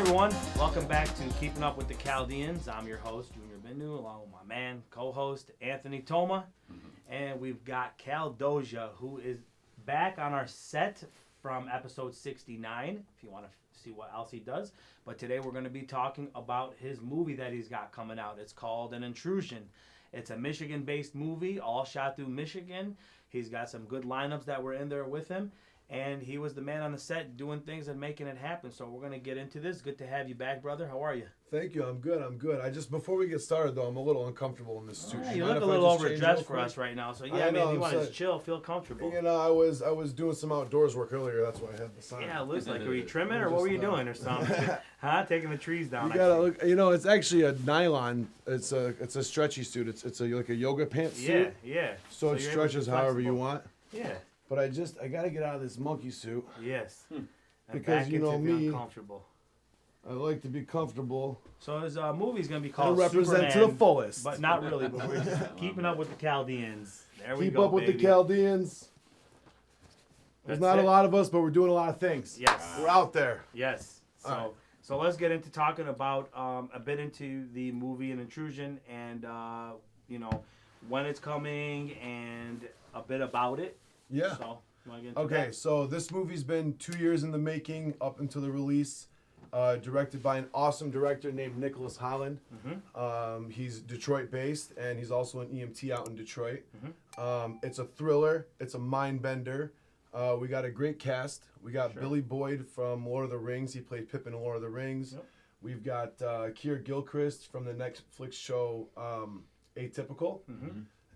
everyone. Welcome back to Keeping Up with the Chaldeans. I'm your host, Junior Bindu, along with my man, co-host, Anthony Toma. And we've got CalDoJa, who is back on our set from episode 69, if you want to see what else he does. But today we're going to be talking about his movie that he's got coming out. It's called An Intrusion. It's a Michigan-based movie, all shot through Michigan. He's got some good lineups that were in there with him. And he was the man on the set doing things and making it happen. So we're going to get into this. Good to have you back, brother. How are you? Thank you. I'm good. Before we get started, though, I'm a little uncomfortable in this suit. You look a little overdressed for us right now. So, yeah, man, you want to chill, feel comfortable. You know, I was doing some outdoors work earlier. That's why I had the sign. Yeah, it looks like, were you trimming or what were you doing or something? Huh? Taking the trees down. You gotta look. You know, it's actually a nylon. It's a stretchy suit. It's like a yoga pants suit. Yeah. So it stretches however you want. Yeah. But I gotta get out of this monkey suit. Yes. Because you know me, uncomfortable. I like to be comfortable. So his movie's gonna be called represent Superman, to the fullest. but not really. But we're just keeping up with the Chaldeans. There we go. Keep up with the Chaldeans. There's not a lot of us, but we're doing a lot of things. Yes. We're out there. Yes. So All right. so let's get into talking about a bit into the movie An Intrusion and you know when it's coming and a bit about it. Yeah. So, you wanna get into Okay, that? so this movie's been 2 years in the making up until the release. Directed by an awesome director named Nick Holland. He's Detroit-based, and he's also an EMT out in Detroit. It's a thriller. It's a mind bender. We got a great cast. We got Billy Boyd from Lord of the Rings. He played Pippin in Lord of the Rings. Yep. We've got Keir Gilchrist from the Netflix show Atypical.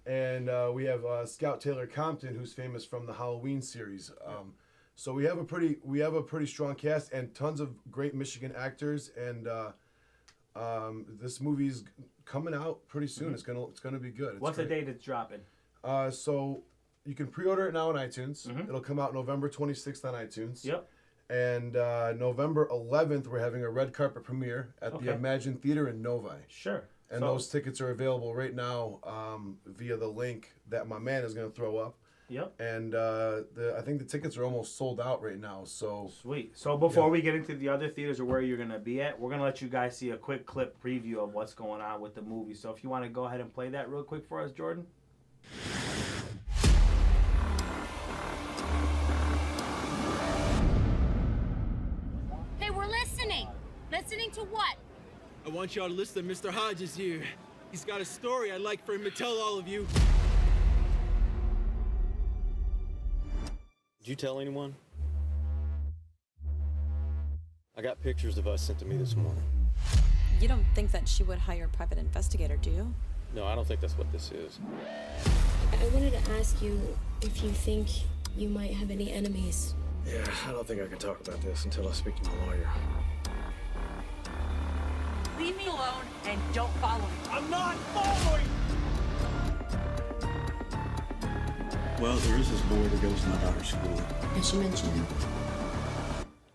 And we have Scout Taylor Compton, who's famous from the Halloween series. So we have a pretty strong cast and tons of great Michigan actors. And this movie's coming out pretty soon. It's gonna be good. What's the date it's dropping? So you can pre-order it now on iTunes. It'll come out November 26th on iTunes. Yep. And November 11th, we're having a red carpet premiere at the Emagine Theater in Novi. Sure. And those tickets are available right now via the link that my man is going to throw up. Yep. And I think the tickets are almost sold out right now. So sweet. So before we get into the other theaters or where you're going to be at, we're going to let you guys see a quick clip preview of what's going on with the movie. So if you want to go ahead and play that real quick for us, Jordan. Hey, we're listening. Listening to what? I want y'all to listen to Mr. Hodges here. He's got a story I'd like for him to tell all of you. Did you tell anyone? I got pictures of us sent to me this morning. You don't think that she would hire a private investigator, do you? No, I don't think that's what this is. I wanted to ask you if you think you might have any enemies. Yeah, I don't think I can talk about this until I speak to my lawyer. Leave me alone and don't follow me. I'm not following! Well, there is this boy that goes to my daughter's school. Did she mention him?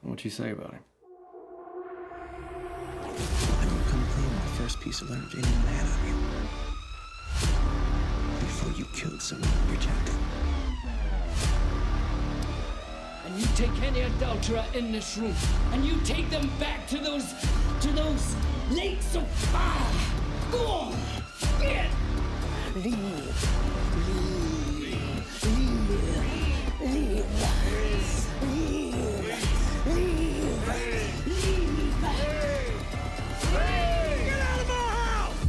What'd you say about him? I'm gonna come clean with the first piece of evidence any man of you. Before you killed someone you rejected. And you take any adulterer in this room, and you take them back to those lakes of fire. Go on, get. Leave. Get out of my house!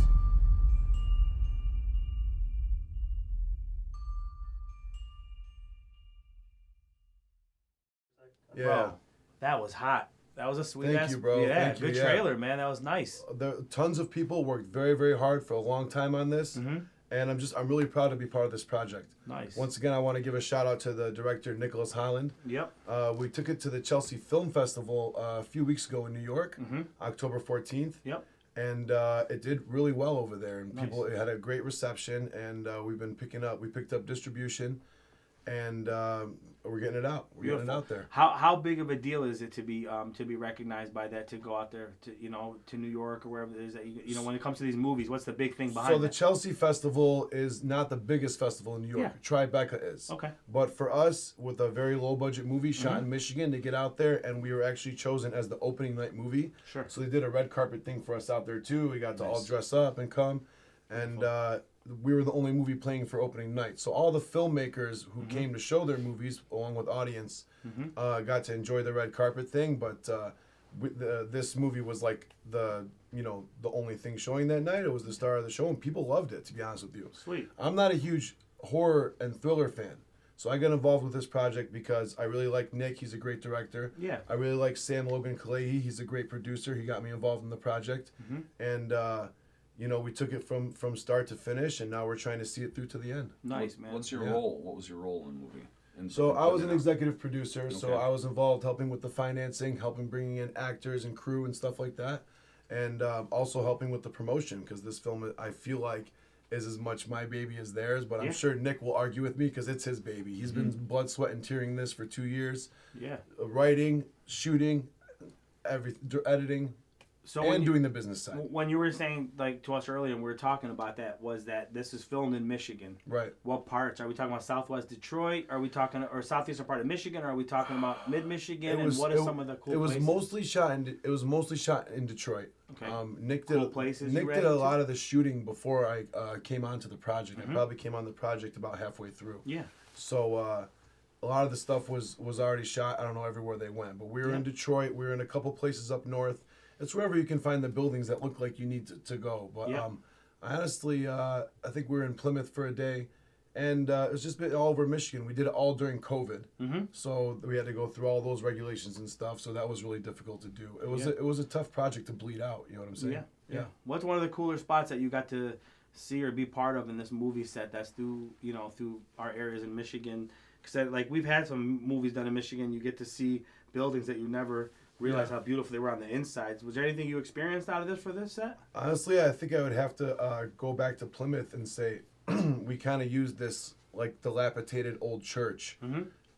yeah, Bro, that was hot. That was a sweet Thank ass. you, bro. Yeah, Thank you, good yeah. trailer, man. That was nice. Tons of people worked very, very hard for a long time on this. And I'm really proud to be part of this project. Nice. Once again, I want to give a shout out to the director, Nick Holland. Yep. We took it to the Chelsea Film Festival a few weeks ago in New York, October 14th. Yep. And it did really well over there. And Nice. it had a great reception. And we picked up distribution. and we're getting it out. We're getting it out there. How big of a deal is it to be recognized by that, to go out there to to New York or wherever it is that when it comes to these movies? What's the big thing behind it? So the Chelsea Festival is not the biggest festival in New York. Yeah. Tribeca is. Okay. But for us, with a very low budget movie shot in Michigan, to get out there, and we were actually chosen as the opening night movie. Sure. So they did a red carpet thing for us out there too. We got to all dress up and come, and we were the only movie playing for opening night. So all the filmmakers who came to show their movies, along with audience, got to enjoy the red carpet thing. But this movie was like the only thing showing that night. It was the star of the show, and people loved it, to be honest with you. Sweet. I'm not a huge horror and thriller fan, so I got involved with this project because I really like Nick. He's a great director. Yeah. I really like Logan Khaleghi. He's a great producer. He got me involved in the project, and we took it from start to finish, and now we're trying to see it through to the end. Nice, man. What's your role? What was your role in the movie? So I was an executive producer, so I was involved helping with the financing, helping bringing in actors and crew and stuff like that, and also helping with the promotion, because this film, I feel like, is as much my baby as theirs, but I'm sure Nick will argue with me because it's his baby. He's been blood, sweat, and tearing this for 2 years. Yeah. Writing, shooting, editing, and doing the business side. When you were saying, like, to us earlier, and we were talking about that, was that this is filmed in Michigan. Right. What parts? Are we talking about Southwest Detroit? Are we talking, or southeastern part of Michigan? Or are we talking about mid-Michigan? And what are some of the cool places? It was mostly shot in Detroit. Okay. Nick did a lot of the shooting before I came onto the project. I probably came on the project about halfway through. Yeah. So a lot of the stuff was already shot. I don't know everywhere they went, but we were in Detroit. We were in a couple places up north. It's wherever you can find the buildings that look like you need to go. But honestly, I think we were in Plymouth for a day, and it was just all over Michigan. We did it all during COVID, so we had to go through all those regulations and stuff. So that was really difficult to do. It was a tough project to bleed out. You know what I'm saying? Yeah. What's one of the cooler spots that you got to see or be part of in this movie set that's through our areas in Michigan? Because like we've had some movies done in Michigan, you get to see buildings that you never realize how beautiful they were on the insides. Was there anything you experienced out of this for this set? Honestly, I think I would have to go back to Plymouth and say we kind of used this like dilapidated old church,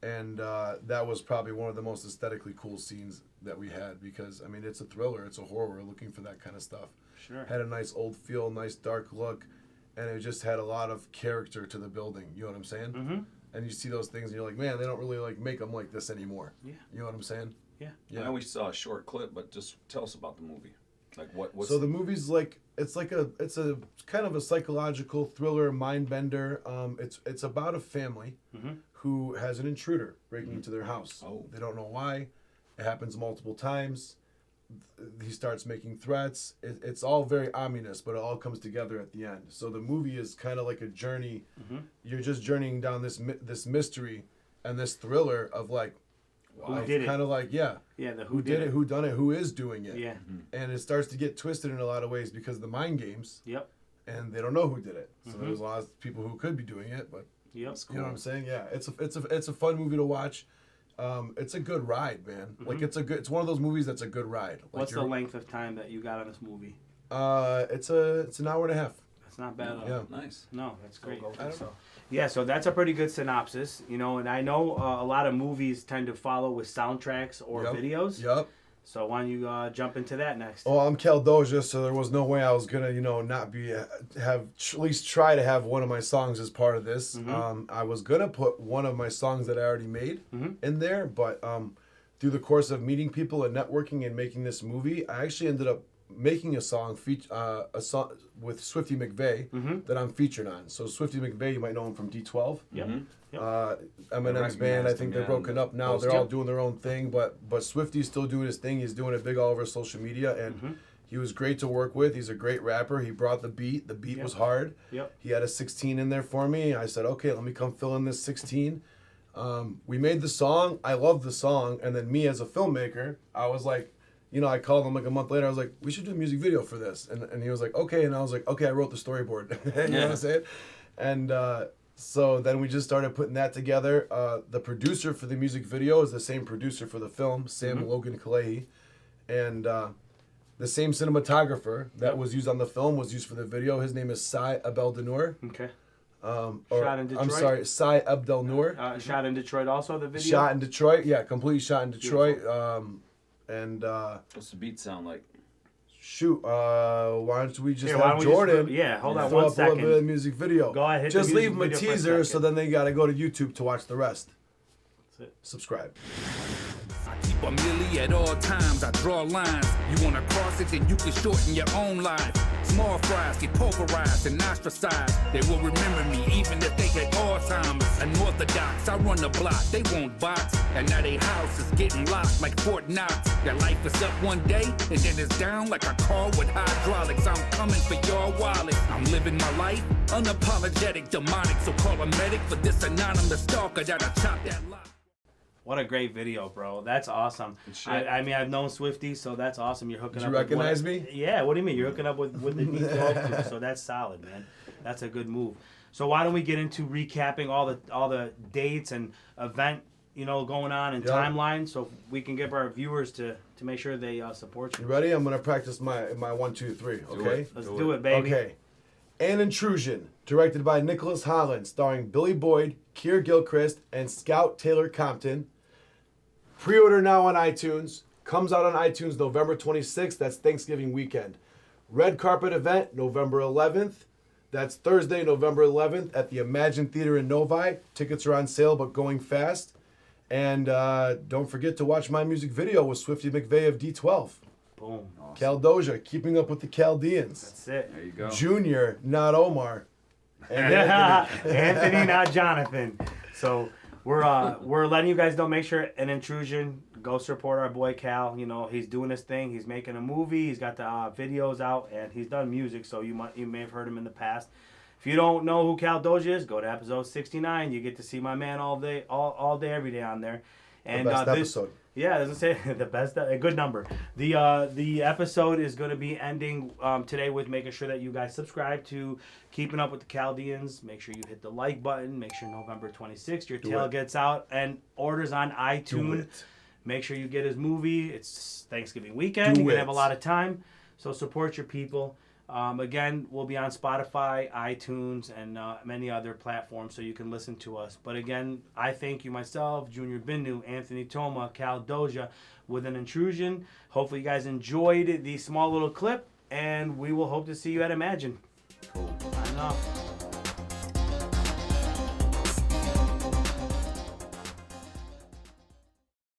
and that was probably one of the most aesthetically cool scenes that we had, because I mean it's a thriller, it's a horror. We're looking for that kind of stuff. Sure. Had a nice old feel, nice dark look, and it just had a lot of character to the building. You know what I'm saying? And you see those things, and you're like, man, they don't really like make them like this anymore. Yeah. You know what I'm saying? I know we saw a short clip, but just tell us about the movie. Like what's so the movie's like it's a kind of a psychological thriller, mind bender. It's about a family who has an intruder breaking into their house. They don't know why. It happens multiple times. He starts making threats. It's all very ominous, but it all comes together at the end. So the movie is kind of like a journey. You're just journeying down this mystery and this thriller of like, who did it? Kind of like, the who did it, who done it, who is doing it. Yeah. And it starts to get twisted in a lot of ways because of the mind games. Yep. And they don't know who did it. So there's a lot of people who could be doing it, but cool. You know what I'm saying? Yeah. It's a fun movie to watch. It's a good ride, man. Like it's one of those movies that's a good ride. Like what's the length of time that you got on this movie? It's an hour and a half. That's not bad at all. Yeah. Nice. No, that's great. So that's a pretty good synopsis, and I know a lot of movies tend to follow with soundtracks or videos. Yep. So why don't you jump into that next? Oh, I'm CalDoJa, so there was no way I was gonna, not be at least try to have one of my songs as part of this. I was gonna put one of my songs that I already made in there, but through the course of meeting people and networking and making this movie, I actually ended up making a song with Swifty McVay that I'm featured on. So Swifty McVay, you might know him from D12. Eminem's band, I think they're broken up now. They're all doing their own thing, but Swifty's still doing his thing. He's doing it big all over social media, and he was great to work with. He's a great rapper. He brought the beat. The beat was hard. He had a 16 in there for me. I said, okay, let me come fill in this 16. We made the song. I loved the song, and then me as a filmmaker, I was like, I called him like a month later. I was like, we should do a music video for this. And he was like, okay. And I was like, okay, I wrote the storyboard. You know what I'm saying? And so then we just started putting that together. The producer for the music video is the same producer for the film, Logan Khaleghi. And the same cinematographer that was used on the film was used for the video. His name is Abdelnour. Okay. Shot in Detroit. I'm sorry, Abdelnour. Shot in Detroit also, the video? Shot in Detroit, yeah, completely shot in Detroit. What's the beat sound like? Shoot, why don't we just Here, why have don't we Jordan hold on throw one up a second. little bit of the music video. Go ahead, hit just the music leave them a video for a teaser, so second. then they got to go to YouTube to watch the rest. That's it. Subscribe. Keep a milli at all times, I draw lines. You wanna cross it, then you can shorten your own life. Small fries get pulverized and ostracized. They will remember me even if they had Alzheimer's. Unorthodox, I run the block, they won't box. And now they house is getting locked like Fort Knox. Their life is up one day, and then it's down like a car with hydraulics. I'm coming for your wallet. I'm living my life, unapologetic, demonic. So call a medic for this anonymous stalker that'll chop that lock. What a great video, bro. That's awesome. I mean, I've known Swifty, so that's awesome. You're hooking Did up you recognize with me? Yeah, what do you mean? You're hooking up with the neat dog too, so that's solid, man. That's a good move. So why don't we get into recapping all the dates and event, going on and timeline, so we can give our viewers to make sure they support you. You ready? I'm gonna practice my 1, 2, 3. Okay. Let's do it, baby. Okay. An Intrusion, directed by Nick Holland, starring Billy Boyd, Keir Gilchrist, and Scout Taylor Compton. Pre-order now on iTunes. Comes out on iTunes November 26th. That's Thanksgiving weekend. Red carpet event November 11th. That's Thursday, November 11th at the Emagine Theater in Novi. Tickets are on sale, but going fast. And don't forget to watch my music video with Swifty McVay of D12. Boom. Awesome. CalDoJa, keeping up with the Chaldeans. That's it. There you go. Junior, not Omar. And Anthony, not Jonathan. So we're letting you guys know. Make sure an Intrusion. Go support our boy Cal. He's doing his thing. He's making a movie. He's got the videos out, and he's done music. So you may have heard him in the past. If you don't know who CalDoJa is, go to episode 69. You get to see my man all day, every day on there. And the best episode. Yeah, doesn't say the best. A good number. The episode is going to be ending today with making sure that you guys subscribe to Keeping Up with the Chaldeans. Make sure you hit the like button. Make sure November 26th your tail gets out and orders on iTunes. Make sure you get his movie. It's Thanksgiving weekend. You're going to have a lot of time. So support your people. Again, we'll be on Spotify, iTunes, and many other platforms so you can listen to us. But again, I thank you myself, Junior Bindu, Anthony Toma, CalDoJa with an Intrusion. Hopefully you guys enjoyed the small little clip, and we will hope to see you at Emagine. Cool. Signing off.